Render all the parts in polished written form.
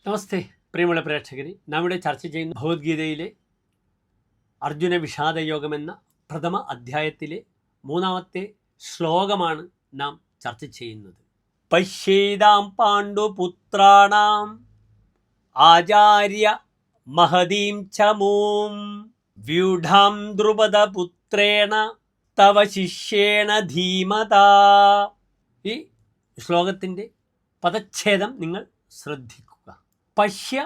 നമസ്തേ പ്രിയമുള്ള പ്രേക്ഷകരെ, നാം ഇവിടെ ചർച്ച ചെയ്യുന്ന ഭഗവത്ഗീതയിലെ അർജുന വിഷാദയോഗമെന്ന പ്രഥമ അധ്യായത്തിലെ 3-ാമത്തെ ശ്ലോകമാണ് നാം ചർച്ച ചെയ്യുന്നത്. പശ്യേതാം പാണ്ഡുപുത്രാണാം ആചാര്യ മഹതീം ചമൂം വ്യൂഢാം ദ്രുപദപുത്രേണ തവ ശിഷ്യേണ ധീമതാ. ഈ ശ്ലോകത്തിൻ്റെ പദച്ഛേദം നിങ്ങൾ ശ്രദ്ധിക്കുക. പശ്യ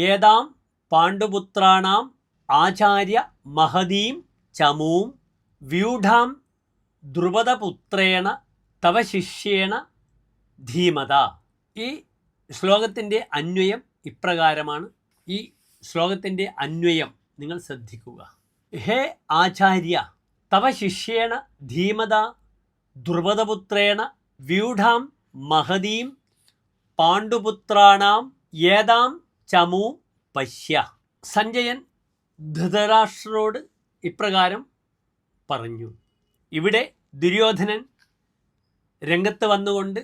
ഏതാം പാണ്ഡുപുത്രാണാം ആചാര്യ മഹതീം ചമൂം വ്യൂഢാം ദ്രുപദപുത്രേണ തവ ശിഷ്യേണ ധീമത. ഈ ശ്ലോകത്തിൻ്റെ അന്വയം ഇപ്രകാരമാണ്. ഈ ശ്ലോകത്തിൻ്റെ അന്വയം നിങ്ങൾ ശ്രദ്ധിക്കുക. ഹേ ആചാര്യ, തവ ശിഷ്യേണ ധീമത ദ്രുപദപുത്രേണ വ്യൂഢാം മഹതീം പാണ്ഡുപുത്രാണാം ഏതാം ചമൂ പശ്യ. സഞ്ജയൻ ധൃതരാഷ്ട്രരോട് ഇപ്രകാരം പറഞ്ഞു. ഇവിടെ ദുര്യോധനൻ രംഗത്ത് വന്നുകൊണ്ട്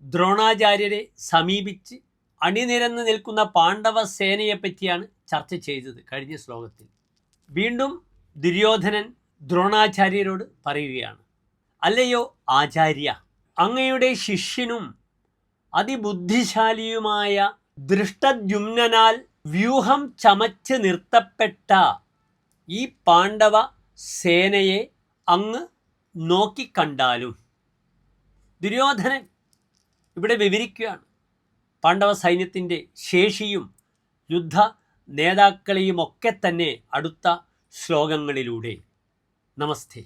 ദ്രോണാചാര്യരെ സമീപിച്ച് അണിനിരന്ന് നിൽക്കുന്ന പാണ്ഡവ സേനയെപ്പറ്റിയാണ് ചർച്ച ചെയ്തത് കഴിഞ്ഞ ശ്ലോകത്തിൽ. വീണ്ടും ദുര്യോധനൻ ദ്രോണാചാര്യരോട് പറയുകയാണ്, അല്ലയോ ആചാര്യ, അങ്ങയുടെ ശിഷ്യനും അതിബുദ്ധിശാലിയുമായ ദൃഷ്ടദ്യുമ്നാൽ വ്യൂഹം ചമച്ച് നിർത്തപ്പെട്ട ഈ പാണ്ഡവ സേനയെ അങ്ങ് നോക്കിക്കണ്ടാലും. ദുര്യോധനൻ ഇവിടെ വിവരിക്കുകയാണ് പാണ്ഡവ സൈന്യത്തിൻ്റെ ശേഷിയും യുദ്ധ നേതാക്കളെയുമൊക്കെ തന്നെ അടുത്ത ശ്ലോകങ്ങളിലൂടെ. നമസ്തേ.